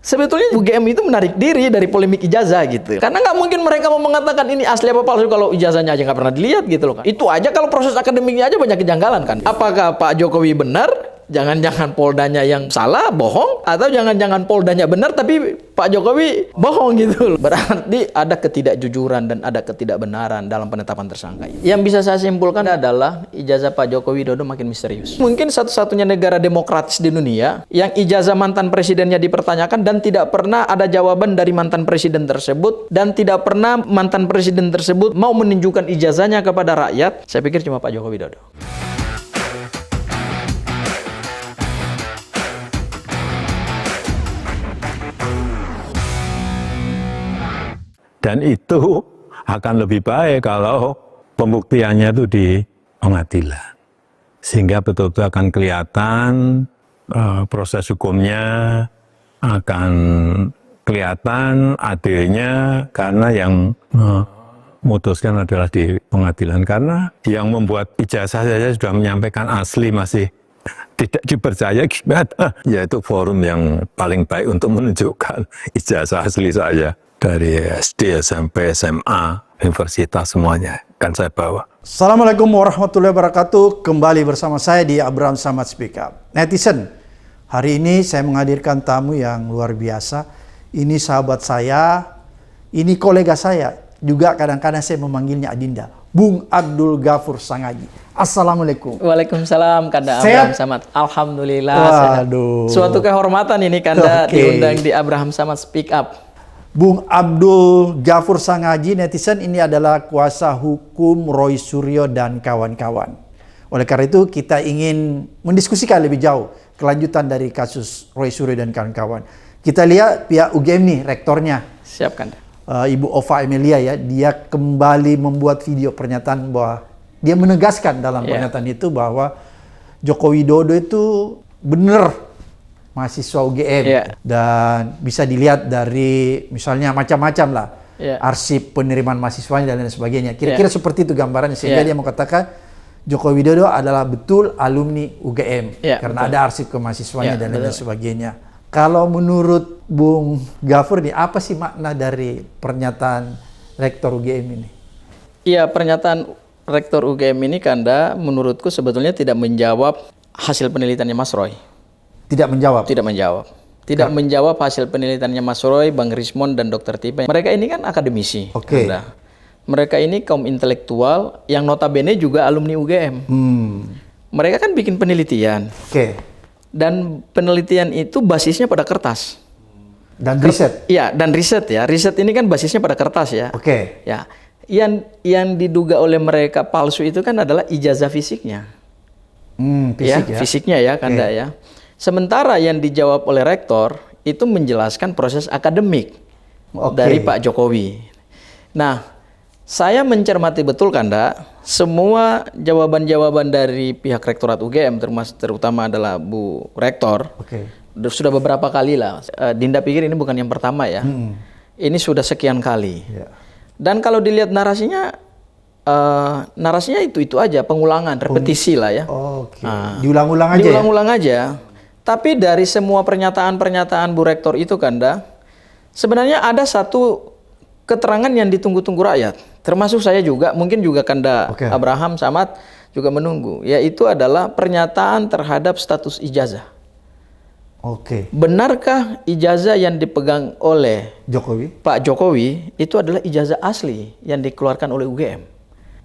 Sebetulnya UGM itu menarik diri dari polemik ijazah gitu. Karena nggak mungkin mereka mau mengatakan ini asli apa palsu kalau ijazahnya aja nggak pernah dilihat gitu loh kan. Itu aja kalau proses akademiknya aja banyak kejanggalan kan. Apakah Pak Jokowi benar? Jangan-jangan Poldanya yang salah, bohong, atau jangan-jangan Poldanya benar tapi Pak Jokowi bohong gitu loh. Berarti ada ketidakjujuran dan ada ketidakbenaran dalam penetapan tersangka. Yang bisa saya simpulkan adalah ijazah Pak Joko Widodo makin misterius. Mungkin satu-satunya negara demokratis di dunia yang ijazah mantan presidennya dipertanyakan dan tidak pernah ada jawaban dari mantan presiden tersebut dan tidak pernah mantan presiden tersebut mau menunjukkan ijazahnya kepada rakyat. Saya pikir cuma Pak Joko Widodo. Dan itu akan lebih baik kalau pembuktiannya itu di pengadilan. Sehingga betul-betul akan kelihatan proses hukumnya, akan kelihatan adilnya, karena yang memutuskan adalah di pengadilan. Karena yang membuat ijazah saja sudah menyampaikan asli masih tidak dipercaya gimana. Yaitu forum yang paling baik untuk menunjukkan ijazah asli saya. Dari SD, SMP, SMA, universitas semuanya kan saya bawa. Assalamualaikum warahmatullahi wabarakatuh. Kembali bersama saya di Abraham Samad Speak Up. Netizen, hari ini saya menghadirkan tamu yang luar biasa. Ini sahabat saya, ini kolega saya. Juga kadang-kadang saya memanggilnya Adinda. Bung Abdul Ghafur Sangaji. Assalamualaikum. Waalaikumsalam Kanda Abraham Samad. Alhamdulillah. Waduh. Suatu kehormatan ini Kanda diundang di Abraham Samad Speak Up. Bung Abdul Ghafur Sangaji, netizen, ini adalah kuasa hukum Roy Suryo dan kawan-kawan. Oleh karena itu kita ingin mendiskusikan lebih jauh kelanjutan dari kasus Roy Suryo dan kawan-kawan. Kita lihat pihak UGM nih, rektornya. Siap Kanda. Ibu Ova Emilia ya, dia kembali membuat video pernyataan bahwa dia menegaskan dalam pernyataan itu bahwa Joko Widodo itu benar mahasiswa UGM dan bisa dilihat dari misalnya macam-macam lah arsip penerimaan mahasiswanya dan lain sebagainya. Kira-kira seperti itu gambarannya, sehingga dia mau katakan Joko Widodo adalah betul alumni UGM karena ada arsip kemahasiswanya dan lain sebagainya. Kalau menurut Bung Ghafur nih, apa sih makna dari pernyataan rektor UGM ini? Iya, pernyataan rektor UGM ini Kanda menurutku sebetulnya tidak menjawab hasil penelitiannya Mas Roy. Tidak menjawab? Tidak menjawab. Tidak menjawab hasil penelitiannya Mas Roy, Bang Rismond, dan Dr. Tipe. Mereka ini kan akademisi. Mereka ini kaum intelektual yang notabene juga alumni UGM. Mereka kan bikin penelitian. Dan penelitian itu basisnya pada kertas. Dan riset? Iya, dan riset ya. Riset ini kan basisnya pada kertas ya. Ya. Yang diduga oleh mereka palsu itu kan adalah ijazah fisiknya. Fisiknya ya, Kanda ya. Sementara yang dijawab oleh rektor itu menjelaskan proses akademik dari Pak Jokowi. Nah, saya mencermati betul Kanda, semua jawaban-jawaban dari pihak rektorat UGM terutama adalah Bu Rektor. Sudah beberapa kali lah. Dinda pikir ini bukan yang pertama ya. Ini sudah sekian kali. Dan kalau dilihat narasinya itu aja, pengulangan, repetisi lah ya. Diulang-ulang aja. Diulang-ulang aja. Tapi dari semua pernyataan-pernyataan Bu Rektor itu Kanda, sebenarnya ada satu keterangan yang ditunggu-tunggu rakyat. Termasuk saya juga, mungkin juga Kanda Abraham Samad juga menunggu. Yaitu adalah pernyataan terhadap status ijazah. Benarkah ijazah yang dipegang oleh Pak Jokowi itu adalah ijazah asli yang dikeluarkan oleh UGM?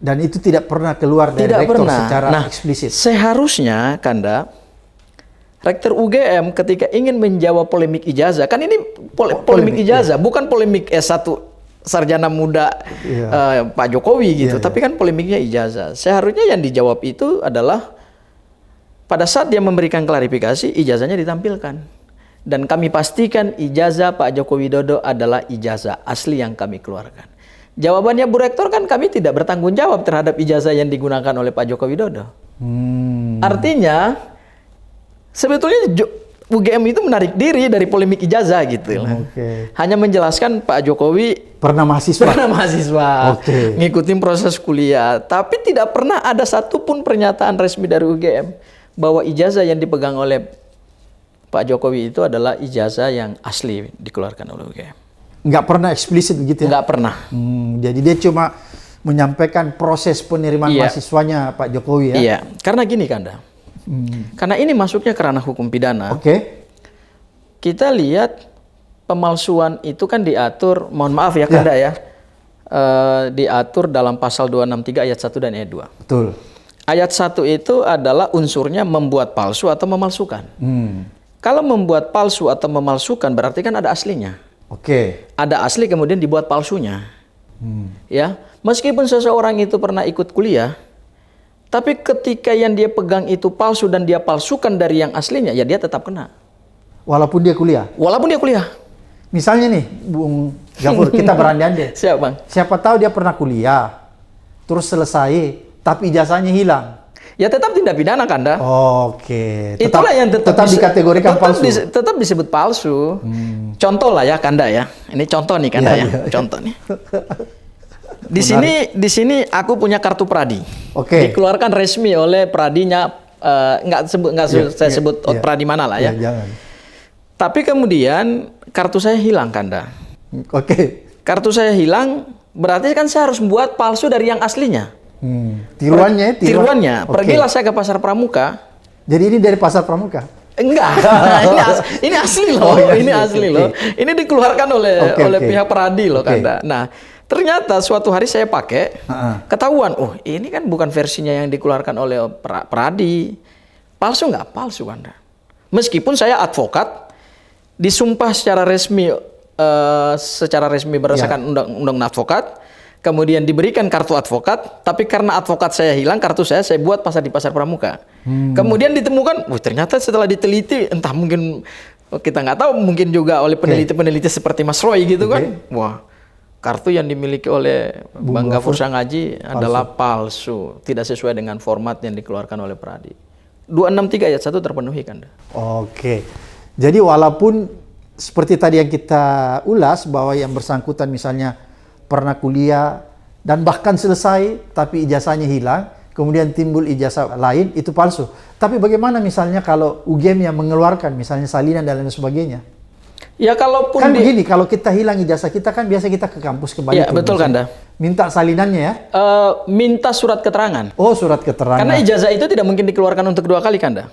Dan itu tidak pernah keluar dari rektor secara eksplisit? Seharusnya Kanda, Rektor UGM ketika ingin menjawab polemik ijazah, kan ini polemik ijazah, bukan polemik S1 sarjana muda Pak Jokowi gitu, tapi kan polemiknya ijazah. Seharusnya yang dijawab itu adalah pada saat dia memberikan klarifikasi, ijazahnya ditampilkan. Dan kami pastikan ijazah Pak Joko Widodo adalah ijazah asli yang kami keluarkan. Jawabannya Bu Rektor kan kami tidak bertanggung jawab terhadap ijazah yang digunakan oleh Pak Joko Widodo. Artinya sebetulnya UGM itu menarik diri dari polemik ijazah gitu. Hanya menjelaskan Pak Jokowi pernah mahasiswa, ngikutin proses kuliah, tapi tidak pernah ada satupun pernyataan resmi dari UGM bahwa ijazah yang dipegang oleh Pak Jokowi itu adalah ijazah yang asli dikeluarkan oleh UGM. Nggak pernah eksplisit begitu ya? Nggak pernah. Jadi dia cuma menyampaikan proses penerimaan Iya. mahasiswanya Pak Jokowi ya? Iya, karena gini Kanda. Karena ini masuknya ke ranah hukum pidana. Oke. Kita lihat pemalsuan itu kan diatur, mohon maaf ya Kanda ya, diatur dalam pasal 263 ayat 1 dan ayat 2. Betul. Ayat 1 itu adalah unsurnya membuat palsu atau memalsukan. Kalau membuat palsu atau memalsukan berarti kan ada aslinya. Oke. Ada asli kemudian dibuat palsunya. Ya, meskipun seseorang itu pernah ikut kuliah, tapi ketika yang dia pegang itu palsu dan dia palsukan dari yang aslinya, ya dia tetap kena. Walaupun dia kuliah. Walaupun dia kuliah. Misalnya nih, Bung Gafur, kita berandai-andai. Siap Bang. Siapa tahu dia pernah kuliah, terus selesai, tapi ijazahnya hilang. Ya tetap tindak pidana Kanda. Oke. Itulah yang tetap dikategorikan palsu. Tetap disebut palsu. Contoh lah ya Kanda ya. Ini contoh nih Kanda ya. Contoh nih. Di sini aku punya kartu Pradi. Oke. Dikeluarkan resmi oleh Pradinya, saya sebut Pradi mana lah ya. Jangan. Tapi kemudian kartu saya hilang Kanda. Oke. Kartu saya hilang berarti kan saya harus membuat palsu dari yang aslinya. Tiruannya. Tiruannya. Oke. Pergilah saya ke Pasar Pramuka. Jadi ini dari Pasar Pramuka? Enggak, ini asli loh, ini asli loh. Ini dikeluarkan oleh pihak Pradi loh Kanda. Nah, ternyata suatu hari saya pakai, ketahuan, oh ini kan bukan versinya yang dikeluarkan oleh Pradi. Palsu nggak? Palsu Kanda. Meskipun saya advokat, disumpah secara resmi berdasarkan undang-undang advokat, kemudian diberikan kartu advokat, tapi karena advokat saya hilang, kartu saya buat di Pasar Pramuka. Kemudian ditemukan, ternyata setelah diteliti, entah mungkin kita nggak tahu, mungkin juga oleh peneliti-peneliti seperti Mas Roy gitu kan, wah kartu yang dimiliki oleh Bang Gafur Sangaji adalah palsu, tidak sesuai dengan format yang dikeluarkan oleh Pradi. 263 ayat 1 terpenuhi Kanda. Oke, jadi walaupun seperti tadi yang kita ulas bahwa yang bersangkutan misalnya pernah kuliah dan bahkan selesai tapi ijazahnya hilang, kemudian timbul ijazah lain, itu palsu. Tapi bagaimana misalnya kalau UGM yang mengeluarkan misalnya salinan dan lain sebagainya? Ya kalaupun kan begini, kalau kita hilang ijazah kita kan biasa kita ke kampus kembali. Ya betul Kanda. Minta salinannya ya? Minta surat keterangan. Oh, surat keterangan. Karena ijazah itu tidak mungkin dikeluarkan untuk 2 kali Kanda.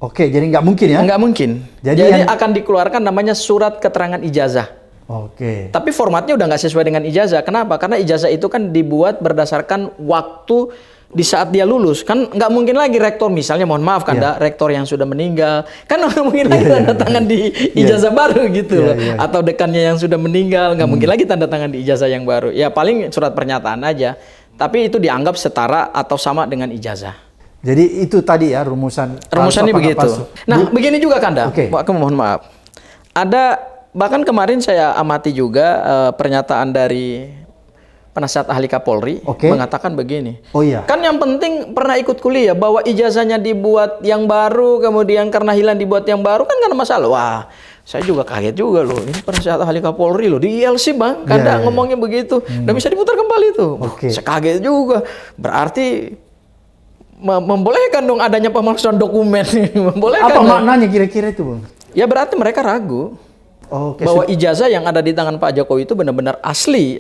Oke, jadi nggak mungkin ya? Nggak mungkin. Jadi akan dikeluarkan namanya surat keterangan ijazah. Oke. Tapi formatnya udah nggak sesuai dengan ijazah. Kenapa? Karena ijazah itu kan dibuat berdasarkan waktu di saat dia lulus. Kan nggak mungkin lagi rektor, misalnya mohon maaf Kanda, rektor yang sudah meninggal. Kan nggak mungkin lagi tanda tangan di ijazah baru gitu loh. Atau dekannya yang sudah meninggal, nggak mungkin lagi tanda tangan di ijazah yang baru. Ya paling surat pernyataan aja. Tapi itu dianggap setara atau sama dengan ijazah. Jadi itu tadi ya rumusannya begitu. palsu. Nah, begini juga Kanda. Oke. Aku mohon maaf. Bahkan kemarin saya amati juga pernyataan dari penasihat ahli Kapolri mengatakan begini. Oh iya. Kan yang penting pernah ikut kuliah, bahwa ijazahnya dibuat yang baru, kemudian karena hilang dibuat yang baru kan nggak ada masalah. Wah, saya juga kaget juga loh. Ini penasihat ahli Kapolri loh di ILC Bang. Kanda ngomongnya begitu. Dan bisa diputar kembali tuh. Saya kaget juga. Berarti membolehkan dong adanya pemalsuan dokumen. Membolehkan. Apa maknanya kira-kira itu Bang? Ya berarti mereka ragu. Bahwa ijazah yang ada di tangan Pak Jokowi itu benar-benar asli,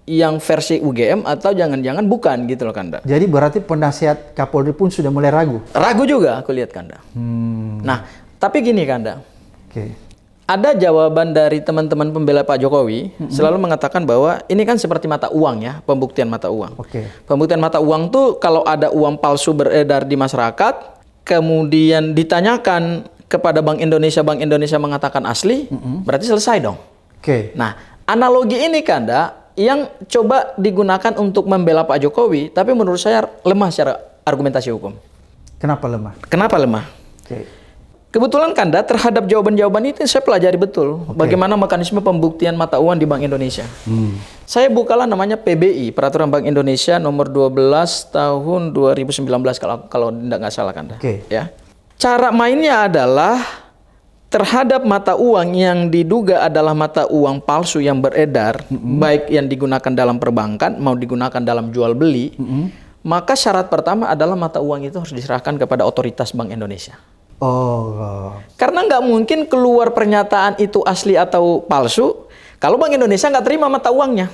yang versi UGM atau jangan-jangan bukan gitu loh Kanda. Jadi berarti penasihat Kapolri pun sudah mulai ragu? Ragu juga aku lihat Kanda. Nah, tapi gini Kanda. Ada jawaban dari teman-teman pembela Pak Jokowi, selalu mengatakan bahwa ini kan seperti mata uang ya, pembuktian mata uang. Pembuktian mata uang tuh kalau ada uang palsu beredar di masyarakat, kemudian ditanyakan kepada Bank Indonesia mengatakan asli, berarti selesai dong. Nah, analogi ini Kanda yang coba digunakan untuk membela Pak Jokowi, tapi menurut saya lemah secara argumentasi hukum. Kenapa lemah? Kenapa lemah? Kebetulan Kanda terhadap jawaban-jawaban itu saya pelajari betul bagaimana mekanisme pembuktian mata uang di Bank Indonesia. Saya bukalah namanya PBI, Peraturan Bank Indonesia nomor 12 tahun 2019 kalau nggak salah Kanda. Ya. Cara mainnya adalah terhadap mata uang yang diduga adalah mata uang palsu yang beredar, baik yang digunakan dalam perbankan mau digunakan dalam jual beli, maka syarat pertama adalah mata uang itu harus diserahkan kepada otoritas Bank Indonesia. Oh. Karena nggak mungkin keluar pernyataan itu asli atau palsu kalau Bank Indonesia nggak terima mata uangnya.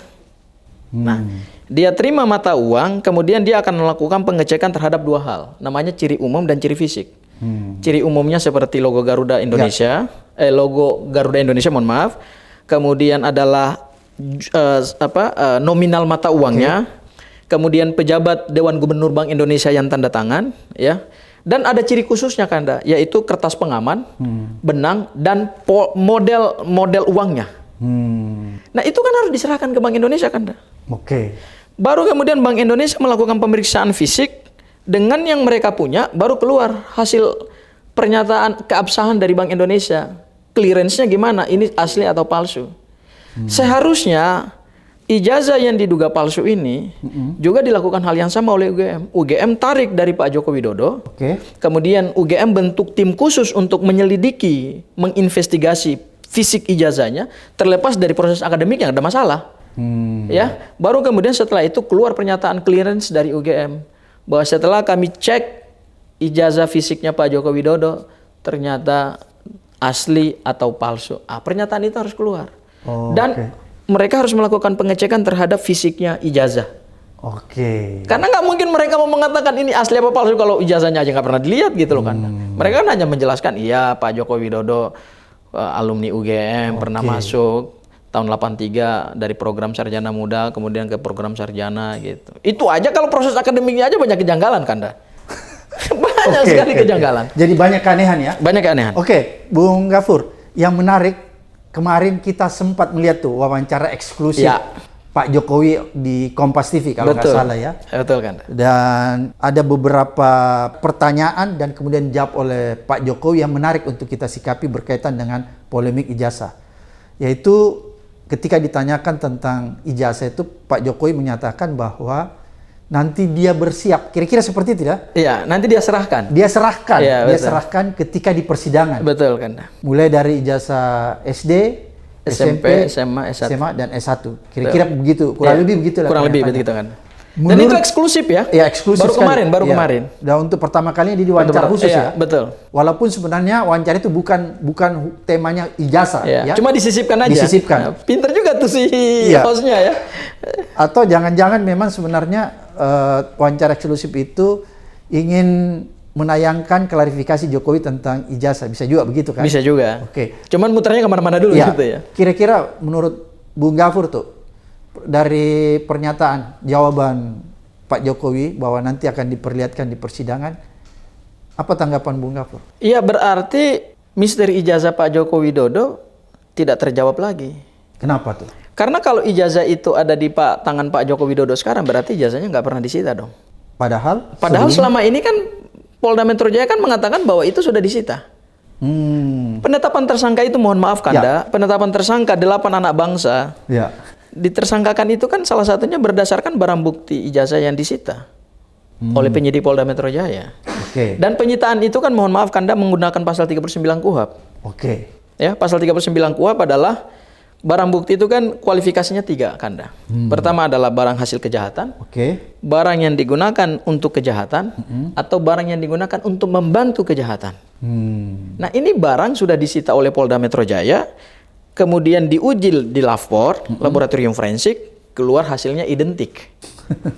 Nah, dia terima mata uang, kemudian dia akan melakukan pengecekan terhadap dua hal, namanya ciri umum dan ciri fisik. Ciri umumnya seperti logo Garuda Indonesia, logo Garuda Indonesia, mohon maaf. Kemudian adalah nominal mata uangnya, kemudian pejabat Dewan Gubernur Bank Indonesia yang tanda tangan, ya. Dan ada ciri khususnya Kanda, yaitu kertas pengaman, benang, dan model uangnya. Nah itu kan harus diserahkan ke Bank Indonesia Kanda. Oke. Baru kemudian Bank Indonesia melakukan pemeriksaan fisik, dengan yang mereka punya, baru keluar hasil pernyataan keabsahan dari Bank Indonesia. Clearance-nya gimana, ini asli atau palsu. Seharusnya ijazah yang diduga palsu ini juga dilakukan hal yang sama oleh UGM. UGM tarik dari Pak Joko Widodo. Kemudian UGM bentuk tim khusus untuk menyelidiki, menginvestigasi fisik ijazahnya, terlepas dari proses akademik yang ada masalah. Ya, baru kemudian setelah itu keluar pernyataan clearance dari UGM bahwa setelah kami cek ijazah fisiknya Pak Joko Widodo ternyata asli atau palsu. Pernyataan itu harus keluar. Dan mereka harus melakukan pengecekan terhadap fisiknya ijazah. Karena nggak mungkin mereka mau mengatakan ini asli apa palsu kalau ijazahnya aja nggak pernah dilihat gitu loh kan. Mereka kan hanya menjelaskan iya Pak Joko Widodo alumni UGM pernah masuk tahun 83 dari program sarjana muda kemudian ke program sarjana gitu. Itu aja kalau proses akademiknya aja banyak kejanggalan Kanda. Banyak sekali kejanggalan. Jadi banyak keanehan ya? Banyak keanehan. Bung Gafur, yang menarik kemarin kita sempat melihat tuh wawancara eksklusif Pak Jokowi di Kompas TV kalau nggak salah ya. Betul kan. Dan ada beberapa pertanyaan dan kemudian dijawab oleh Pak Jokowi yang menarik untuk kita sikapi berkaitan dengan polemik ijazah. Yaitu ketika ditanyakan tentang ijazah itu Pak Jokowi menyatakan bahwa nanti dia bersiap, kira-kira seperti itu ya? Iya, nanti dia serahkan. Dia serahkan, ya, dia serahkan ketika di persidangan. Betul kan. Mulai dari ijazah SD, SMP, SMA, dan S1. Kira-kira begitu, kurang lebih begitu lah. Kurang lebih begitu kan. Dan itu eksklusif ya? Iya, eksklusif baru kemarin. Dan untuk pertama kalinya dia diwawancara khusus ya? Betul. Walaupun sebenarnya wawancara itu bukan temanya ijazah ya. Cuma disisipkan aja. Disisipkan. Pinter juga tuh si hostnya ya. Atau jangan-jangan memang sebenarnya wawancara eksklusif itu ingin menayangkan klarifikasi Jokowi tentang ijazah. Bisa juga begitu kan? Bisa juga. Cuman muternya kemana-mana dulu gitu ya. Kira-kira menurut Bung Gafur tuh, dari pernyataan jawaban Pak Jokowi bahwa nanti akan diperlihatkan di persidangan, apa tanggapan Bung Gafur? Iya, berarti misteri ijazah Pak Joko Widodo tidak terjawab lagi. Kenapa tuh? Karena kalau ijazah itu ada di tangan Pak Joko Widodo sekarang, berarti ijazahnya nggak pernah disita dong. Padahal selama ini kan Polda Metro Jaya kan mengatakan bahwa itu sudah disita. Penetapan tersangka itu, mohon maaf Kanda, penetapan tersangka 8 anak bangsa. Ditersangkakan itu kan salah satunya berdasarkan barang bukti ijazah yang disita oleh penyidik Polda Metro Jaya. Dan penyitaan itu kan mohon maaf Kanda menggunakan pasal 39 KUHP. Ya, pasal 39 KUHP adalah barang bukti itu kan kualifikasinya 3 Kanda. Pertama adalah barang hasil kejahatan, barang yang digunakan untuk kejahatan, atau barang yang digunakan untuk membantu kejahatan. Nah ini barang sudah disita oleh Polda Metro Jaya, kemudian diuji di LAVPOR, laboratorium forensik, keluar hasilnya identik.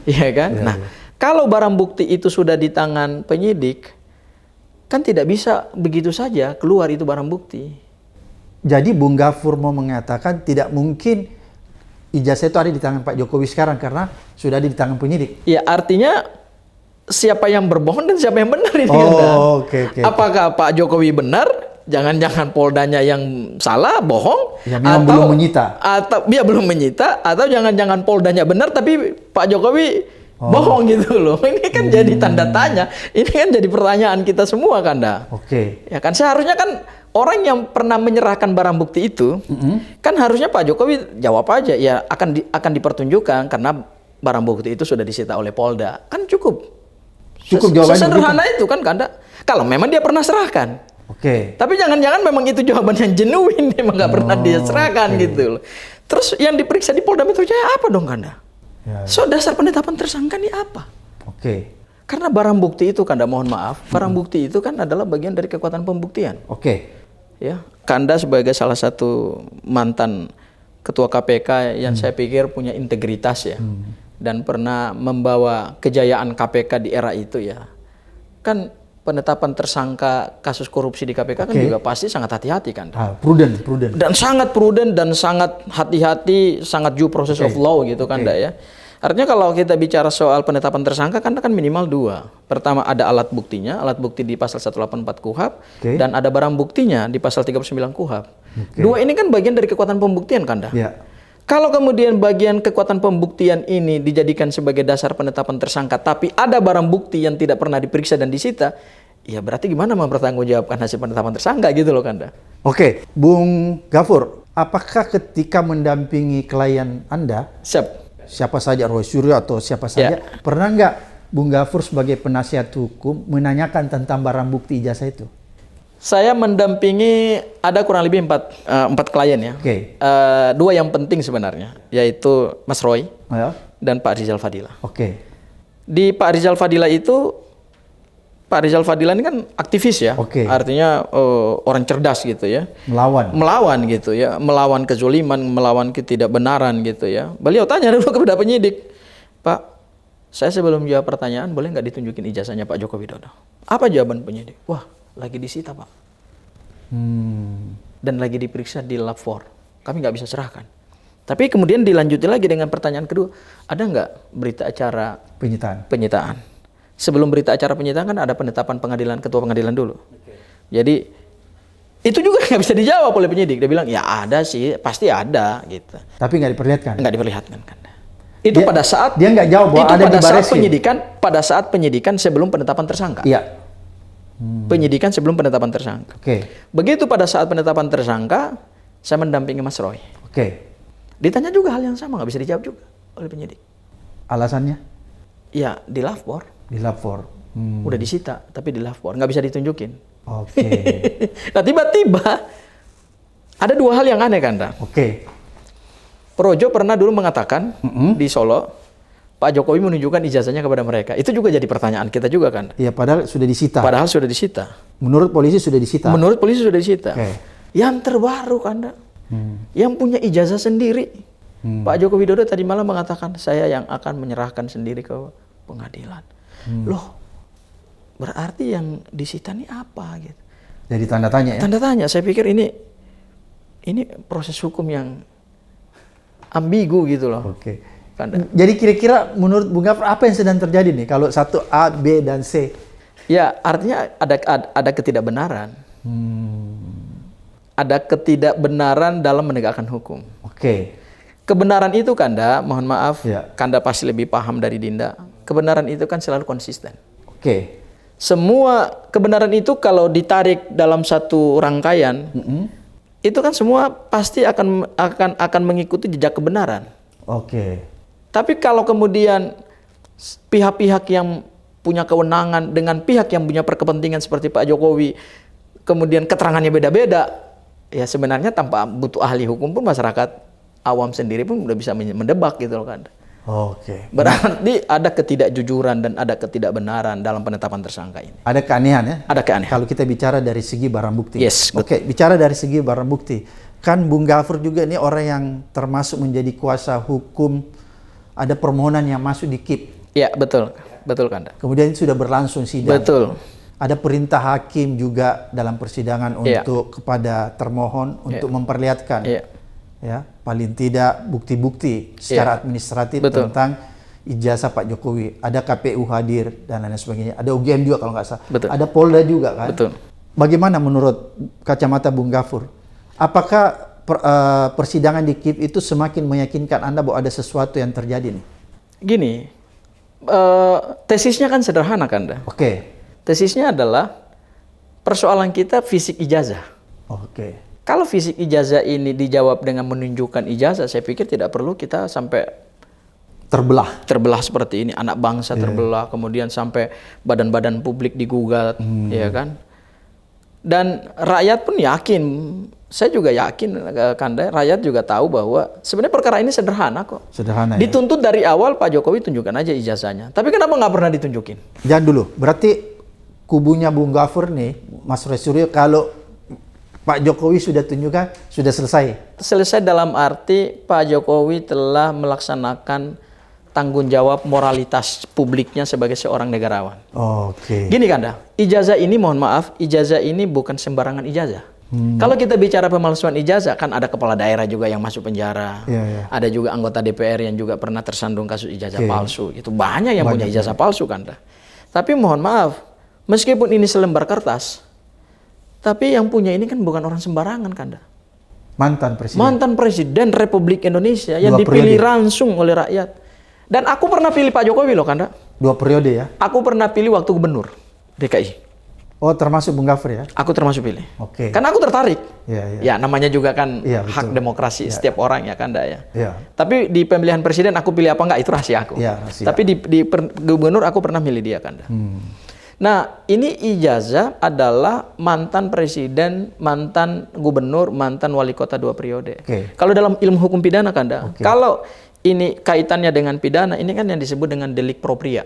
Iya kan? Nah, kalau barang bukti itu sudah di tangan penyidik, kan tidak bisa begitu saja keluar itu barang bukti. Jadi Bung Gafur mau mengatakan tidak mungkin ijazah itu ada di tangan Pak Jokowi sekarang karena sudah ada di tangan penyidik. Ya, artinya siapa yang berbohong dan siapa yang benar ini. Apakah Pak Jokowi benar? Jangan-jangan Poldanya yang salah, bohong, ya, memang belum menyita. Atau dia belum menyita, atau jangan-jangan Poldanya benar tapi Pak Jokowi bohong gitu loh. Ini kan jadi tanda tanya. Ini kan jadi pertanyaan kita semua Kanda. Ya kan seharusnya kan orang yang pernah menyerahkan barang bukti itu kan harusnya Pak Jokowi jawab aja ya akan dipertunjukkan karena barang bukti itu sudah disita oleh Polda. Kan cukup jawabannya. Sesederhana itu kan Kanda. Kalau memang dia pernah serahkan. Tapi jangan-jangan memang itu jawaban yang genuine, memang nggak pernah dia serahkan gitu loh. Terus yang diperiksa di Polda Metro Jaya apa dong Kanda? So dasar penetapan tersangka ini apa? Karena barang bukti itu Kanda, mohon maaf, barang bukti itu kan adalah bagian dari kekuatan pembuktian. Oke. Ya, Kanda sebagai salah satu mantan ketua KPK yang saya pikir punya integritas ya, dan pernah membawa kejayaan KPK di era itu ya. Kan penetapan tersangka kasus korupsi di KPK kan juga pasti sangat hati-hati kan. Prudent. Dan sangat prudent dan sangat hati-hati, sangat due process of law gitu kan ya. Artinya kalau kita bicara soal penetapan tersangka kan minimal 2. Pertama ada alat buktinya, alat bukti di pasal 184 KUHP dan ada barang buktinya di pasal 39 KUHP. 2 ini kan bagian dari kekuatan pembuktian Kanda. Kalau kemudian bagian kekuatan pembuktian ini dijadikan sebagai dasar penetapan tersangka tapi ada barang bukti yang tidak pernah diperiksa dan disita, ya berarti gimana mempertanggungjawabkan hasil penetapan tersangka gitu loh Kanda. Oke, Bung Gafur, apakah ketika mendampingi klien Anda, siapa saja, Roy Suryo atau siapa saja, pernah nggak Bung Gafur sebagai penasihat hukum menanyakan tentang barang bukti ijazah itu? Saya mendampingi ada kurang lebih 4 klien ya. 2 yang penting sebenarnya, yaitu Mas Roy dan Pak Rizal Fadila. Di Pak Rizal Fadila itu, Pak Rizal Fadila ini kan aktivis ya, artinya orang cerdas gitu ya. Melawan gitu ya, melawan kezoliman, melawan ketidakbenaran gitu ya. Beliau tanya dulu kepada penyidik, Pak, saya sebelum jawab pertanyaan boleh nggak ditunjukin ijazahnya Pak Joko Widodo? Apa jawaban penyidik? Wah, lagi disita Pak. Dan lagi diperiksa di Lab 4. Kami nggak bisa serahkan. Tapi kemudian dilanjutin lagi dengan pertanyaan kedua, ada nggak berita acara penyitaan? Sebelum berita acara penyitaan kan ada penetapan pengadilan, ketua pengadilan dulu. Jadi itu juga nggak bisa dijawab oleh penyidik. Dia bilang ya ada sih, pasti ada gitu. Tapi nggak diperlihatkan. Nggak diperlihatkan kan. Itu pada saat dia nggak jawab bahwa ada di baris pada saat penyidikan sebelum penetapan tersangka. Penyidikan sebelum penetapan tersangka. Begitu pada saat penetapan tersangka, saya mendampingi Mas Roy. Ditanya juga hal yang sama, nggak bisa dijawab juga oleh penyidik. Alasannya? Ya di lapor. Udah disita, tapi di lapor nggak bisa ditunjukin. Nah tiba-tiba ada 2 hal yang aneh Kanda. Projo pernah dulu mengatakan di Solo, Pak Jokowi menunjukkan ijazahnya kepada mereka. Itu juga jadi pertanyaan kita juga kan. Iya, padahal sudah disita. Menurut polisi sudah disita. Okay. Yang terbaru Kanda, yang punya ijazah sendiri. Pak Joko Widodo tadi malam mengatakan, saya yang akan menyerahkan sendiri ke pengadilan. Loh, berarti yang disita ini apa gitu? Jadi tanda tanya ya? Tanda tanya. Saya pikir ini proses hukum yang ambigu gitu loh. Jadi kira-kira menurut Bung Gafur apa yang sedang terjadi nih kalau 1A, B, dan C? Ya artinya ada ketidakbenaran. Ada ketidakbenaran dalam menegakkan hukum. Kebenaran itu Kanda, mohon maaf, Kanda pasti lebih paham dari Dinda. Kebenaran itu kan selalu konsisten. Semua kebenaran itu kalau ditarik dalam satu rangkaian, itu kan semua pasti akan mengikuti jejak kebenaran. Tapi kalau kemudian pihak-pihak yang punya kewenangan dengan pihak yang punya perkepentingan seperti Pak Jokowi, kemudian keterangannya beda-beda, ya sebenarnya tanpa butuh ahli hukum pun masyarakat awam sendiri pun udah bisa mendebak gitu loh kan. Berarti ada ketidakjujuran dan ada ketidakbenaran dalam penetapan tersangka ini. Ada keanehan ya? Ada keanehan. Kalau kita bicara dari segi barang bukti. Yes. Bicara dari segi barang bukti. Kan Bung Gafur juga ini orang yang termasuk menjadi kuasa hukum. Ada permohonan yang masuk di KIP. Ya betul. Betul Kanda. Kemudian sudah berlangsung sidang. Betul. Ada perintah hakim juga dalam persidangan untuk kepada termohon untuk memperlihatkan. Ya, paling tidak bukti-bukti secara administratif tentang ijazah Pak Jokowi. Ada KPU hadir dan lain sebagainya. Ada UGM juga kalau nggak salah. Ada Polda juga kan. Bagaimana menurut kacamata Bung Gafur? Apakah persidangan di KIP itu semakin meyakinkan Anda bahwa ada sesuatu yang terjadi nih? Gini, tesisnya kan sederhana Kanda. Tesisnya adalah persoalan kita fisik ijazah. Kalau fisik ijazah ini dijawab dengan menunjukkan ijazah, saya pikir tidak perlu kita sampai terbelah seperti ini, anak bangsa terbelah, kemudian sampai badan-badan publik digugat, ya kan? Dan rakyat pun yakin saya juga yakin Kanda, rakyat juga tahu bahwa sebenarnya perkara ini sederhana kok. Sederhana ya. Dituntut dari awal Pak Jokowi tunjukkan aja ijazahnya. Tapi kenapa nggak pernah ditunjukin? Jangan dulu. Berarti kubunya Bung Gafur nih, Mas Roy Suryo, kalau Pak Jokowi sudah tunjukkan, sudah selesai. Selesai dalam arti Pak Jokowi telah melaksanakan tanggung jawab moralitas publiknya sebagai seorang negarawan. Oke. Gini Kanda, ijazah ini mohon maaf, ijazah ini bukan sembarangan ijazah. Kalau kita bicara pemalsuan ijazah, kan ada kepala daerah juga yang masuk penjara. Iya. Ada juga anggota DPR yang juga pernah tersandung kasus ijazah palsu. Itu banyak yang punya ijazah palsu Kanda. Tapi mohon maaf, meskipun ini selembar kertas, tapi yang punya ini kan bukan orang sembarangan Kanda. Mantan presiden. Mantan Presiden Republik Indonesia yang 2 dipilih periode. langsung oleh rakyat. Dan aku pernah pilih Pak Jokowi loh Kanda. 2 periode ya. Aku pernah pilih waktu gubernur DKI. Oh, termasuk Bung Gafur ya. Aku termasuk pilih. Oke. Karena aku tertarik. Iya. Ya namanya juga kan Iya, hak betul. demokrasi setiap orang ya Kanda ya. Iya. Tapi di pemilihan presiden aku pilih apa enggak itu rahasia aku. Iya, rahasia. Tapi di gubernur aku pernah milih dia Kanda. Nah ini ijazah adalah mantan presiden, mantan gubernur, mantan wali kota 2 periode. Oke. Kalau dalam ilmu hukum pidana Kanda, Oke. kalau ini kaitannya dengan pidana, ini kan yang disebut dengan delik propria.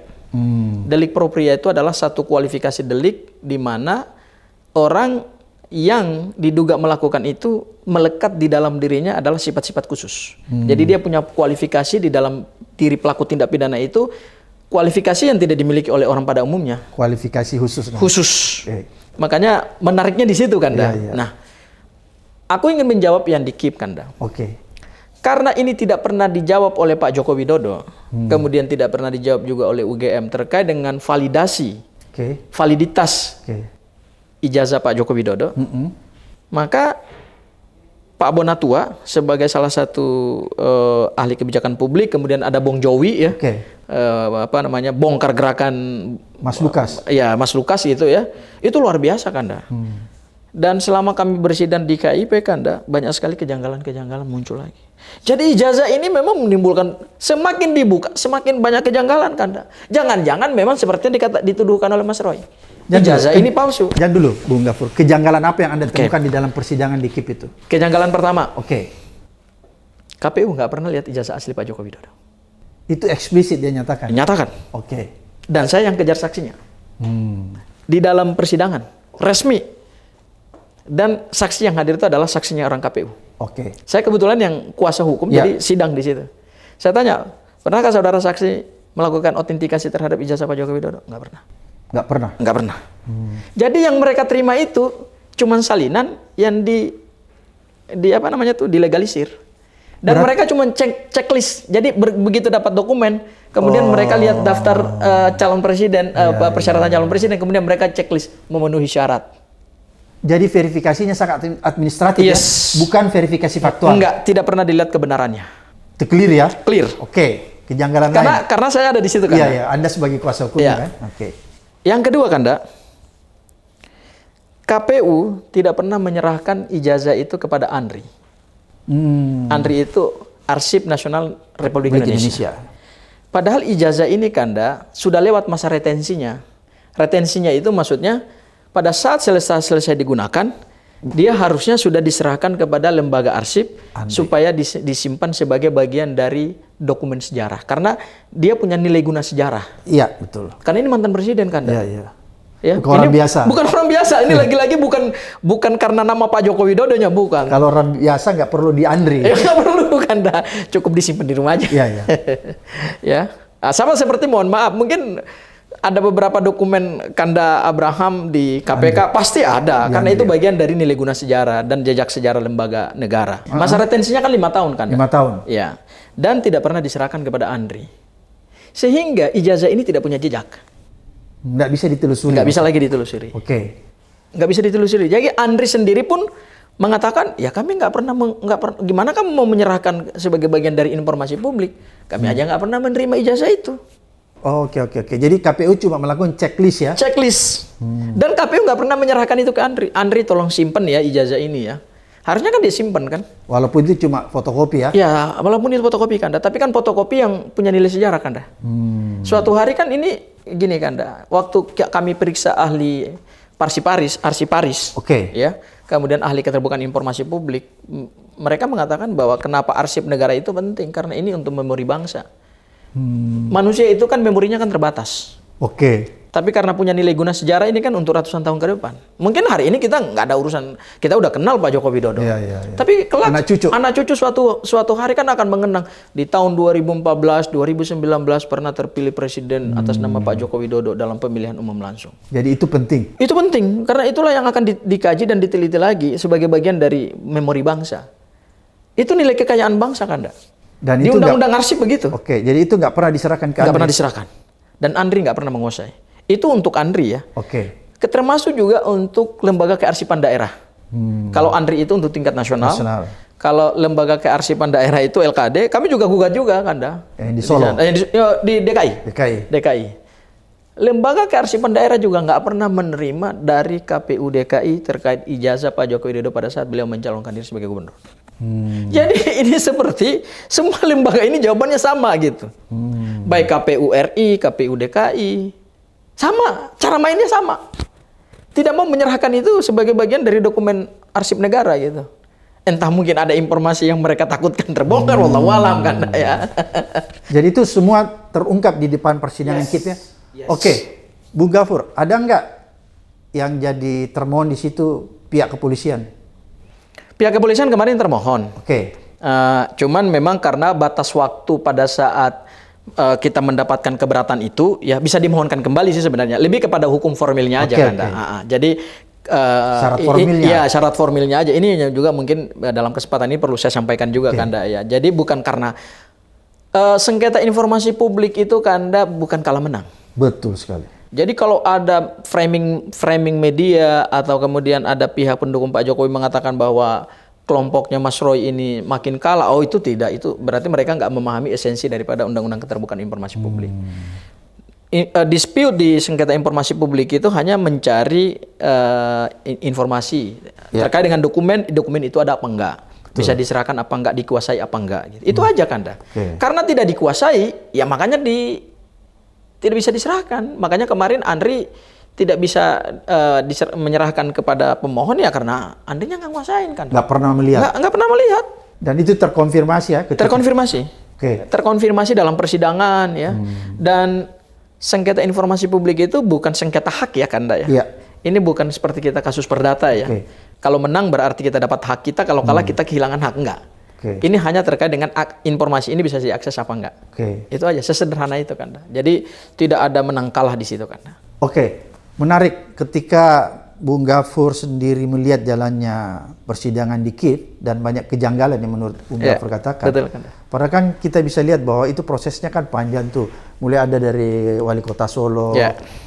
Delik propria itu adalah satu kualifikasi delik di mana orang yang diduga melakukan itu melekat di dalam dirinya adalah sifat-sifat khusus. Jadi dia punya kualifikasi di dalam diri pelaku tindak pidana itu, kualifikasi yang tidak dimiliki oleh orang pada umumnya. Kualifikasi khusus. Khusus. Oke. Makanya menariknya di situ Kanda. Iya. Nah, aku ingin menjawab yang di KIP Kanda. Oke. Karena ini tidak pernah dijawab oleh Pak Joko Widodo, kemudian tidak pernah dijawab juga oleh UGM terkait dengan validasi, Oke. validitas Oke. ijazah Pak Joko Widodo, maka Pak Bonatua sebagai salah satu ahli kebijakan publik, kemudian ada Bong Jowi ya, Oke. bongkar gerakan Mas Lukas. ya Mas Lukas itu ya, itu luar biasa Kanda. Dan selama kami bersidang di KIP Kanda, banyak sekali kejanggalan-kejanggalan muncul lagi. Jadi ijazah ini memang menimbulkan, semakin dibuka, semakin banyak kejanggalan Kanda. Jangan-jangan memang seperti yang dituduhkan oleh Mas Roy. Ijazah ini palsu. Jangan dulu, Bung Gafur. Kejanggalan apa yang Anda temukan di dalam persidangan di KIP itu? Kejanggalan pertama, Oke. KPU nggak pernah lihat ijazah asli Pak Joko Widodo. Itu eksplisit dia nyatakan. Nyatakan. Oke. Dan saya yang kejar saksinya. Di dalam persidangan, resmi. Dan saksi yang hadir itu adalah saksinya orang KPU. Oke. Saya kebetulan yang kuasa hukum, Ya. jadi sidang di situ. Saya tanya, pernahkah saudara saksi melakukan autentikasi terhadap ijazah Pak Joko Widodo? Nggak pernah. Nggak pernah. Nggak pernah. Jadi yang mereka terima itu cuman salinan yang dilegalisir. Dan mereka cuma checklist. Jadi begitu dapat dokumen, kemudian mereka lihat daftar calon presiden, persyaratan calon presiden, kemudian mereka checklist memenuhi syarat. Jadi verifikasinya sangat administratif Yes. ya? Bukan verifikasi faktual. Enggak, tidak pernah dilihat kebenarannya. Itu clear ya? Clear. Oke. Kejanggalan lain. Karena saya ada di situ kan. Iya, iya. Anda sebagai kuasa hukum Iya. kan? Oke. Yang kedua Kanda, KPU tidak pernah menyerahkan ijazah itu kepada ANRI. ANRI itu Arsip Nasional Republik Indonesia. Padahal ijazah ini Kanda sudah lewat masa retensinya. Retensinya itu maksudnya pada saat selesai digunakan, dia harusnya sudah diserahkan kepada lembaga arsip supaya disimpan sebagai bagian dari dokumen sejarah. Karena dia punya nilai guna sejarah. Iya, betul. Karena ini mantan presiden Kanda. Iya, iya. Ya, Bukan orang ini biasa. Bukan orang biasa. Ini lagi-lagi bukan karena nama Pak Joko Widodonya, bukan. Kalau orang biasa nggak perlu di Andri. Ya nggak perlu Kanda, cukup disimpan di rumah aja. Iya, iya. Ya, sama seperti mohon maaf, mungkin ada beberapa dokumen Kanda Abraham di KPK pasti ada, karena itu bagian dari nilai guna sejarah dan jejak sejarah lembaga negara. Masa retensinya kan 5 tahun Kanda. 5 tahun. Ya, dan tidak pernah diserahkan kepada ANRI, sehingga ijazah ini tidak punya jejak. Nggak bisa ditelusuri. Nggak bisa lagi ditelusuri. Oke. Nggak bisa ditelusuri. Jadi Andri sendiri pun mengatakan, ya kami nggak pernah, gimana kamu mau menyerahkan sebagai bagian dari informasi publik? Kami aja nggak pernah menerima ijazah itu. Oke. Jadi KPU cuma melakukan checklist ya? Checklist. Dan KPU nggak pernah menyerahkan itu ke Andri. Andri tolong simpen ya ijazah ini ya. Harusnya kan dia simpen kan? Walaupun itu cuma fotokopi ya? Ya, walaupun itu fotokopi Kanda. Tapi kan fotokopi yang punya nilai sejarah Kanda. Suatu hari kan ini gini Kanda. Waktu kami periksa ahli arsiparis, Oke. ya, kemudian ahli keterbukaan informasi publik, mereka mengatakan bahwa kenapa arsip negara itu penting, karena ini untuk memori bangsa. Manusia itu kan memorinya kan terbatas. Oke. Tapi karena punya nilai guna sejarah ini kan untuk ratusan tahun ke depan. Mungkin hari ini kita nggak ada urusan, kita udah kenal Pak Joko Widodo. Iya. Tapi kelak Anak cucu suatu hari kan akan mengenang di tahun 2014, 2019 pernah terpilih presiden atas nama Pak Joko Widodo dalam pemilihan umum langsung. Jadi itu penting. Itu penting karena itulah yang akan dikaji dan diteliti lagi sebagai bagian dari memori bangsa. Itu nilai kekayaan bangsa kan, Anda? Dan Di itu undang-undang arsip begitu. Oke, jadi itu nggak pernah diserahkan ke Nggak Andri? pernah diserahkan. Dan Andri nggak pernah menguasai. Itu untuk Andri ya. Oke. Termasuk juga untuk lembaga kearsipan daerah. Kalau Andri itu untuk tingkat nasional. Kalau lembaga kearsipan daerah itu LKD, kami juga gugat juga kan, Yang di Solo. Di DKI. DKI. Lembaga kearsipan daerah juga nggak pernah menerima dari KPU DKI terkait ijazah Pak Joko Widodo pada saat beliau mencalonkan diri sebagai gubernur. Jadi ini seperti semua lembaga ini jawabannya sama gitu. Baik KPU RI, KPU DKI, sama, cara mainnya sama. Tidak mau menyerahkan itu sebagai bagian dari dokumen arsip negara gitu. Entah mungkin ada informasi yang mereka takutkan terbongkar, wallahu alam kan ya. Jadi itu semua terungkap di depan persidangan kita. Oke, Bung Gafur, ada nggak yang jadi termohon di situ pihak kepolisian? Pihak kepolisian kemarin termohon. Oke. Cuman memang karena batas waktu pada saat kita mendapatkan keberatan itu, ya bisa dimohonkan kembali sih sebenarnya. Lebih kepada hukum formilnya aja kan. Jadi syarat formilnya. Ya, syarat formilnya aja. Ini juga mungkin dalam kesempatan ini perlu saya sampaikan juga Kanda ya. Jadi bukan karena sengketa informasi publik itu Kanda bukan kalah menang. Betul sekali. Jadi kalau ada framing media atau kemudian ada pihak pendukung Pak Jokowi mengatakan bahwa kelompoknya Mas Roy ini makin kalah, oh itu tidak, itu berarti mereka nggak memahami esensi daripada Undang-Undang Keterbukaan Informasi Publik. Dispute di sengketa informasi publik itu hanya mencari informasi terkait dengan dokumen itu ada apa enggak, bisa diserahkan apa enggak, dikuasai apa enggak, gitu. Itu aja Kanda. Karena tidak dikuasai, ya makanya tidak bisa diserahkan. Makanya kemarin Andri tidak bisa menyerahkan kepada pemohon ya karena Andrinya nggak nguasain kan. Nggak pernah melihat. Nggak pernah melihat. Dan itu terkonfirmasi ya? Terkonfirmasi. Terkonfirmasi dalam persidangan ya. Dan sengketa informasi publik itu bukan sengketa hak ya Kanda ya. Iya. Ini bukan seperti kita kasus perdata ya. Kalau menang berarti kita dapat hak kita, kalau kalah kita kehilangan hak, enggak. Ini hanya terkait dengan informasi ini bisa diakses apa enggak. Itu aja, sesederhana itu Kanda. Jadi tidak ada menang kalah di situ Kanda. Menarik ketika Bung Gafur sendiri melihat jalannya persidangan di Kiev dan banyak kejanggalan yang menurut Bung Gafur katakan. Betul, Kanda. Padahal kan kita bisa lihat bahwa itu prosesnya kan panjang tuh. Mulai ada dari wali kota Solo,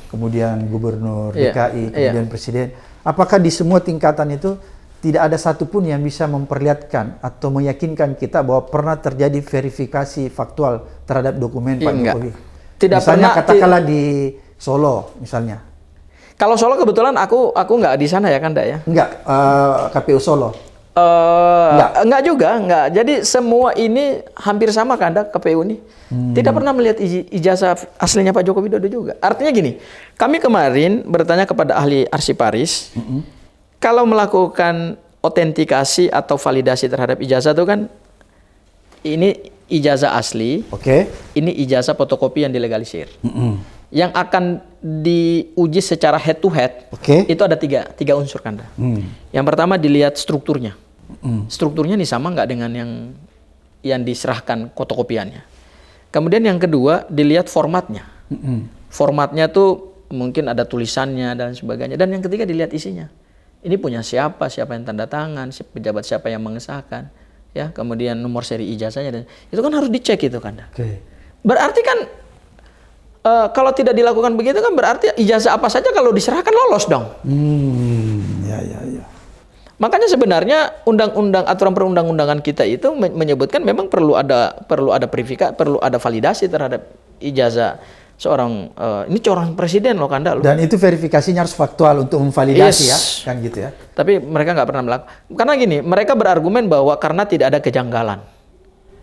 kemudian gubernur DKI, kemudian presiden. Apakah di semua tingkatan itu tidak ada satupun yang bisa memperlihatkan atau meyakinkan kita bahwa pernah terjadi verifikasi faktual terhadap dokumen Pak Jokowi? Tidak misalnya pernah, katakanlah di Solo misalnya. Kalau Solo kebetulan aku nggak di sana ya Kanda ya. Enggak, KPU Solo. Enggak juga, enggak. Jadi semua ini hampir sama Kanda KPU ini. Tidak pernah melihat ijazah aslinya Pak Joko Widodo juga. Artinya gini, kami kemarin bertanya kepada ahli arsiparis, kalau melakukan otentikasi atau validasi terhadap ijazah itu kan, ini ijazah asli, ini ijazah fotokopi yang dilegalisir. Yang akan diuji secara head to head itu ada tiga unsur Kanda. Yang pertama dilihat strukturnya. Strukturnya ini sama nggak dengan yang diserahkan fotokopiannya. Kemudian yang kedua dilihat formatnya. Formatnya tuh mungkin ada tulisannya dan sebagainya. Dan yang ketiga dilihat isinya. Ini punya siapa yang tanda tangan, pejabat siapa yang mengesahkan, ya. Kemudian nomor seri ijazahnya dan itu kan harus dicek itu Kanda. Berarti kan kalau tidak dilakukan begitu kan berarti ijazah apa saja kalau diserahkan lolos dong. Makanya sebenarnya undang-undang aturan perundang-undangan kita itu menyebutkan memang perlu ada verifikasi, perlu ada validasi terhadap ijazah seorang ini seorang presiden loh Kanda loh. Dan itu verifikasinya harus faktual untuk memvalidasi ya, kan gitu ya. Tapi mereka nggak pernah melakukan. Karena gini, mereka berargumen bahwa karena tidak ada kejanggalan.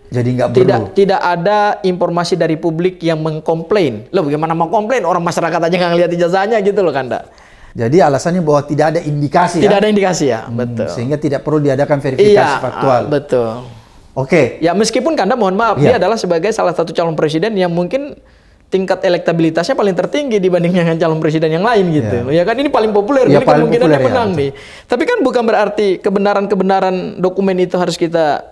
Jadi nggak perlu. Tidak ada informasi dari publik yang mengkomplain. Loh bagaimana mau komplain? Orang masyarakat aja nggak ngeliat ijazahnya gitu loh Kanda. Jadi alasannya bahwa tidak ada indikasi Tidak ada indikasi ya, betul. Sehingga tidak perlu diadakan verifikasi faktual. Betul. Oke. Ya meskipun Kanda mohon maaf, dia adalah sebagai salah satu calon presiden yang mungkin tingkat elektabilitasnya paling tertinggi dibanding dengan calon presiden yang lain gitu. Ya kan ini paling populer, Ya, ini paling kemungkinannya populer, menang nih. Tapi kan bukan berarti kebenaran dokumen itu harus kita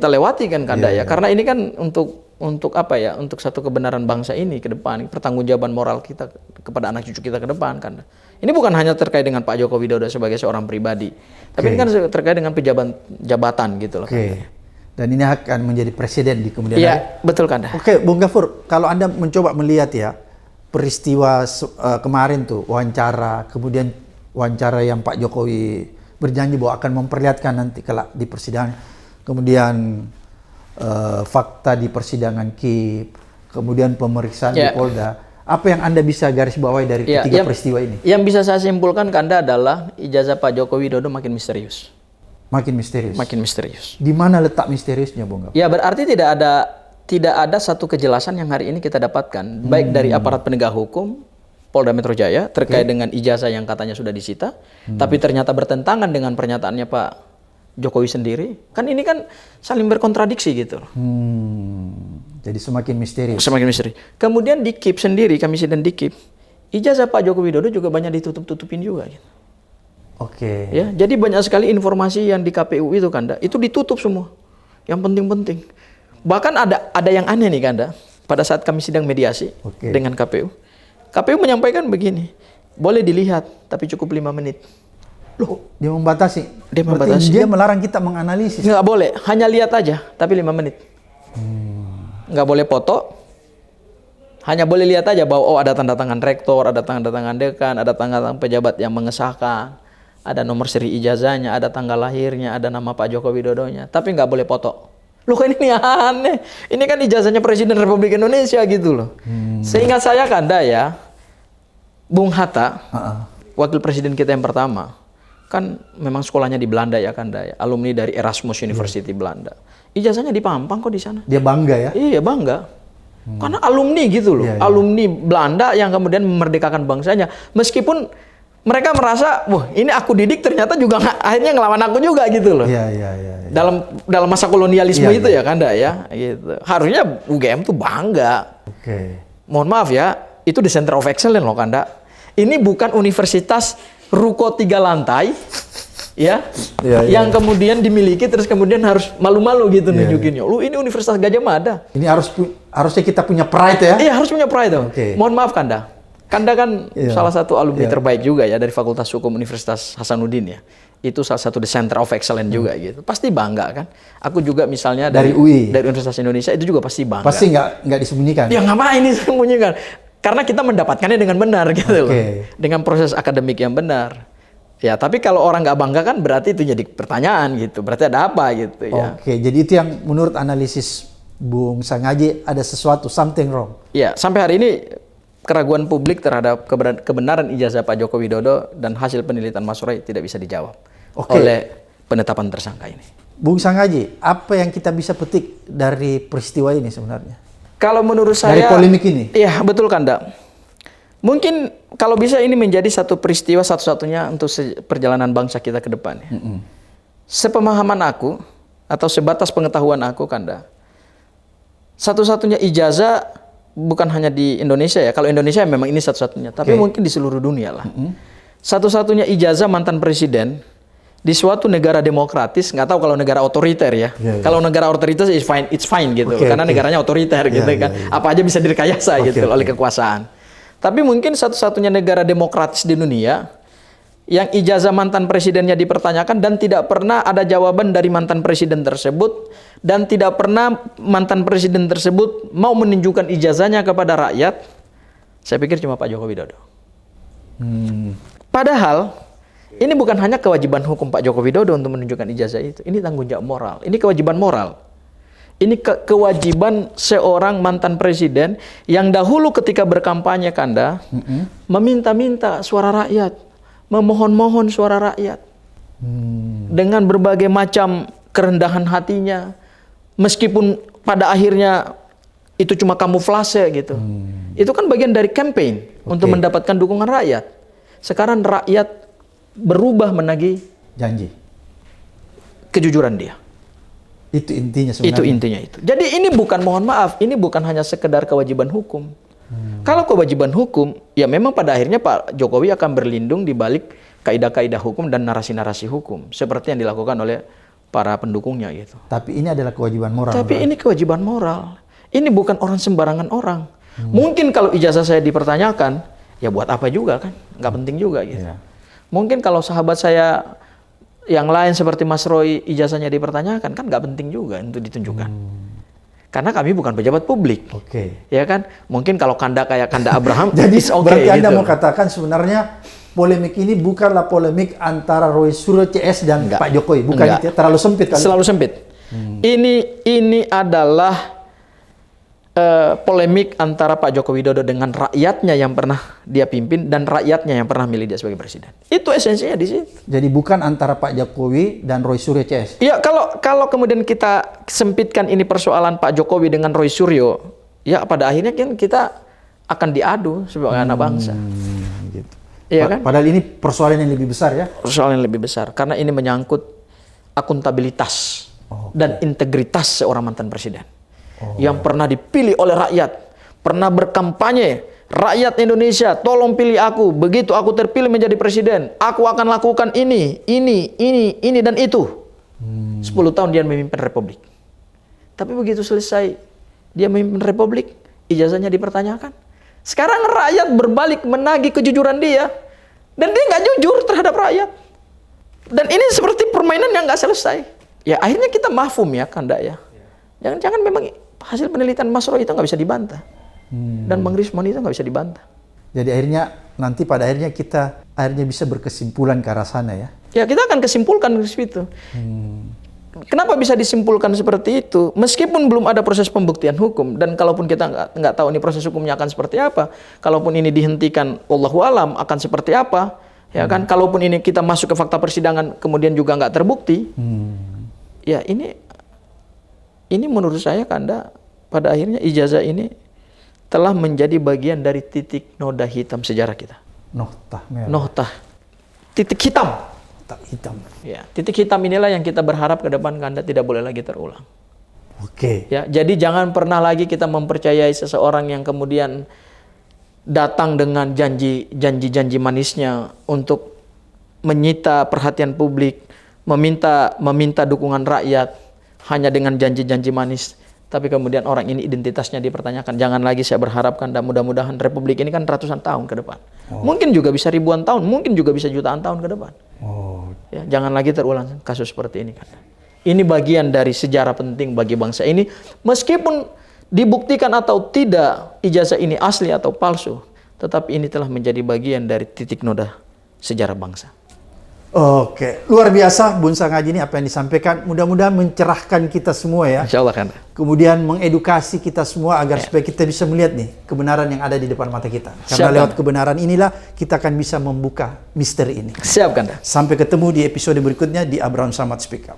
lewati kan Kanda ya. Karena ini kan untuk apa ya? Untuk satu kebenaran bangsa ini ke depan, pertanggungjawaban moral kita kepada anak cucu kita ke depan Kanda. Ini bukan hanya terkait dengan Pak Joko Widodo sebagai seorang pribadi, tapi ini kan terkait dengan jabatan gitu loh. Oke. Dan ini akan menjadi presiden di kemudian hari. Iya, betul Kanda. Oke, Bung Gafur, kalau Anda mencoba melihat ya peristiwa kemarin tuh wawancara, kemudian wawancara yang Pak Jokowi berjanji bahwa akan memperlihatkan nanti kelak di persidangan, kemudian fakta di persidangan KIP, kemudian pemeriksaan di Polda. Apa yang Anda bisa garis bawahi dari ketiga peristiwa ini? Yang bisa saya simpulkan Kanda adalah ijazah Pak Joko Widodo makin misterius. Makin misterius. Makin misterius. Di mana letak misteriusnya, Bung Gafur? Ya berarti tidak ada satu kejelasan yang hari ini kita dapatkan, baik dari aparat penegak hukum Polda Metro Jaya terkait dengan ijazah yang katanya sudah disita, tapi ternyata bertentangan dengan pernyataannya Pak Jokowi sendiri. Kan ini kan saling berkontradiksi gitu. Jadi semakin misterius. Semakin misteri. Kemudian di KIP sendiri, kami sidang di KIP, ijazah Pak Joko Widodo juga banyak ditutup-tutupin juga. Gitu. Oke. Ya, jadi banyak sekali informasi yang di KPU itu Kanda, itu ditutup semua. Yang penting-penting. Bahkan ada yang aneh nih Kanda, pada saat kami sidang mediasi dengan KPU. KPU menyampaikan begini, boleh dilihat tapi cukup 5 menit. Loh, dia membatasi. Dia membatasi. Dia melarang kita menganalisis. Nggak boleh, hanya lihat aja tapi 5 menit. Nggak boleh foto. Hanya boleh lihat aja bahwa ada tanda tangan rektor, ada tanda tangan dekan, ada tanda tangan pejabat yang mengesahkan, ada nomor seri ijazahnya, ada tanggal lahirnya, ada nama Pak Joko Widodonya, tapi nggak boleh foto. Loh kan ini aneh. Ini kan ijazahnya Presiden Republik Indonesia gitu loh. Seingat saya Kanda ya, Bung Hatta, wakil presiden kita yang pertama, kan memang sekolahnya di Belanda ya Kanda ya, alumni dari Erasmus University Belanda. Ijazahnya di Pampang kok di sana. Dia bangga ya? Iya bangga. Karena alumni gitu loh, alumni Belanda yang kemudian memerdekakan bangsanya. Meskipun mereka merasa, wah ini aku didik ternyata juga akhirnya ngelawan aku juga gitu loh. Iya. Dalam masa kolonialisme itu ya Kanda ya, gitu. Harusnya UGM tuh bangga. Mohon maaf ya, itu the center of excellence loh Kanda. Ini bukan universitas ruko 3 lantai, yang kemudian dimiliki terus kemudian harus malu-malu gitu nunjukinnya. Lu ini Universitas Gajah Mada. Ini harusnya kita punya pride ya? Iya harus punya pride dong. Mohon maaf Kanda. Kanda kan salah satu alumni terbaik juga ya dari Fakultas Hukum Universitas Hasanuddin ya. Itu salah satu the center of excellence juga gitu. Pasti bangga kan. Aku juga misalnya dari UI, dari Universitas Indonesia itu juga pasti bangga. Pasti nggak disembunyikan. Ya ngapain disembunyikan? Karena kita mendapatkannya dengan benar gitu loh. Dengan proses akademik yang benar. Ya, tapi kalau orang nggak bangga kan berarti itu jadi pertanyaan gitu. Berarti ada apa gitu ya. Jadi itu yang menurut analisis Bung Sangaji ada sesuatu, something wrong. Ya, sampai hari ini keraguan publik terhadap kebenaran ijazah Pak Joko Widodo dan hasil penelitian Mas Roy tidak bisa dijawab oleh penetapan tersangka ini. Bung Sangaji, apa yang kita bisa petik dari peristiwa ini sebenarnya? Kalau menurut saya dari polemik ini? Iya, betul Kanda. Mungkin kalau bisa ini menjadi satu peristiwa satu-satunya untuk perjalanan bangsa kita ke depan. Sepemahaman aku atau sebatas pengetahuan aku Kanda, satu-satunya ijazah bukan hanya di Indonesia ya. Kalau Indonesia memang ini satu-satunya, tapi mungkin di seluruh dunia lah. Satu-satunya ijazah mantan presiden di suatu negara demokratis, nggak tahu kalau negara otoriter ya. Kalau negara otoriter it's fine gitu, karena negaranya otoriter gitu kan. Apa aja bisa direkayasa gitu oleh kekuasaan. Tapi mungkin satu-satunya negara demokratis di dunia yang ijazah mantan presidennya dipertanyakan dan tidak pernah ada jawaban dari mantan presiden tersebut dan tidak pernah mantan presiden tersebut mau menunjukkan ijazahnya kepada rakyat. Saya pikir cuma Pak Joko Widodo. Padahal ini bukan hanya kewajiban hukum Pak Joko Widodo untuk menunjukkan ijazah itu. Ini tanggung jawab moral. Ini kewajiban moral. Ini kewajiban seorang mantan presiden yang dahulu ketika berkampanye Kanda meminta-minta suara rakyat, memohon-mohon suara rakyat dengan berbagai macam kerendahan hatinya, meskipun pada akhirnya itu cuma kamuflase gitu. Itu kan bagian dari campaign untuk mendapatkan dukungan rakyat. Sekarang rakyat berubah menagih Janji. kejujuran dia. Itu intinya sebenarnya. Itu intinya itu. Jadi ini bukan, mohon maaf, ini bukan hanya sekedar kewajiban hukum. Kalau kewajiban hukum, ya memang pada akhirnya Pak Jokowi akan berlindung di balik kaidah-kaidah hukum dan narasi-narasi hukum seperti yang dilakukan oleh para pendukungnya gitu. Tapi ini adalah kewajiban moral. Tapi ini kewajiban moral. Ini bukan orang sembarangan orang. Mungkin kalau ijazah saya dipertanyakan, ya buat apa juga kan? Nggak penting juga gitu. Iya. Mungkin kalau sahabat saya yang lain seperti Mas Roy ijazahnya dipertanyakan, kan nggak penting juga untuk ditunjukkan. Karena kami bukan pejabat publik. Oke. Ya kan? Mungkin kalau Kanda kayak Kanda Abraham, Jadi it's okay, berarti Anda gitu. mau katakan sebenarnya polemik ini bukanlah polemik antara Roy Suryo CS dan Enggak. Pak Jokowi. Bukan Enggak. itu ya? Terlalu sempit kan? Selalu sempit. Ini adalah polemik antara Pak Joko Widodo dengan rakyatnya yang pernah dia pimpin dan rakyatnya yang pernah milih dia sebagai presiden. Itu esensinya di situ. Jadi bukan antara Pak Jokowi dan Roy Suryo CS. Ya kalau kemudian kita sempitkan ini persoalan Pak Jokowi dengan Roy Suryo, ya pada akhirnya kan kita akan diadu sebagai anak bangsa. Gitu. Iya kan? Padahal ini persoalan yang lebih besar ya. Persoalan yang lebih besar karena ini menyangkut akuntabilitas dan integritas seorang mantan presiden. Yang pernah dipilih oleh rakyat, pernah berkampanye, rakyat Indonesia, tolong pilih aku. Begitu aku terpilih menjadi presiden, aku akan lakukan ini dan itu. 10 tahun dia memimpin republik. Tapi begitu selesai dia memimpin republik, ijazahnya dipertanyakan. Sekarang rakyat berbalik menagih kejujuran dia, dan dia nggak jujur terhadap rakyat. Dan ini seperti permainan yang nggak selesai. Ya akhirnya kita mafhum ya Kanda ya. Jangan-jangan memang hasil penelitian Mas Roy itu nggak bisa dibantah. Dan Bang Rismon itu nggak bisa dibantah. Jadi akhirnya nanti pada akhirnya kita bisa berkesimpulan ke arah sana ya. Ya kita akan kesimpulkan di situ. Kenapa bisa disimpulkan seperti itu? Meskipun belum ada proses pembuktian hukum dan kalaupun kita nggak tahu ini proses hukumnya akan seperti apa, kalaupun ini dihentikan, wallahu alam akan seperti apa, ya kan? Kalaupun ini kita masuk ke fakta persidangan kemudian juga nggak terbukti, ya ini menurut saya Kanda pada akhirnya ijazah ini telah menjadi bagian dari titik noda hitam sejarah kita. Noktah merah. Noktah. Titik hitam. Noktah hitam. Ya, titik hitam inilah yang kita berharap ke depan Kanda tidak boleh lagi terulang. Oke. Ya, jadi jangan pernah lagi kita mempercayai seseorang yang kemudian datang dengan janji-janji manisnya untuk menyita perhatian publik, meminta dukungan rakyat hanya dengan janji-janji manis. Tapi kemudian orang ini identitasnya dipertanyakan. Jangan lagi saya berharapkan dan mudah-mudahan republik ini kan ratusan tahun ke depan. Mungkin juga bisa ribuan tahun, mungkin juga bisa jutaan tahun ke depan. Ya, jangan lagi terulang kasus seperti ini kan. Ini bagian dari sejarah penting bagi bangsa ini. Meskipun dibuktikan atau tidak ijazah ini asli atau palsu, tetapi ini telah menjadi bagian dari titik noda sejarah bangsa. Oke, luar biasa Bun Sangaji ini apa yang disampaikan. Mudah-mudahan mencerahkan kita semua ya. Insya Allah kan. Kemudian mengedukasi kita semua agar supaya kita bisa melihat nih kebenaran yang ada di depan mata kita. Karena Siap, lewat Kanda. kebenaran inilah kita akan bisa membuka misteri ini. Siap Kanda. Sampai ketemu di episode berikutnya di Abraham Samad Speak Up.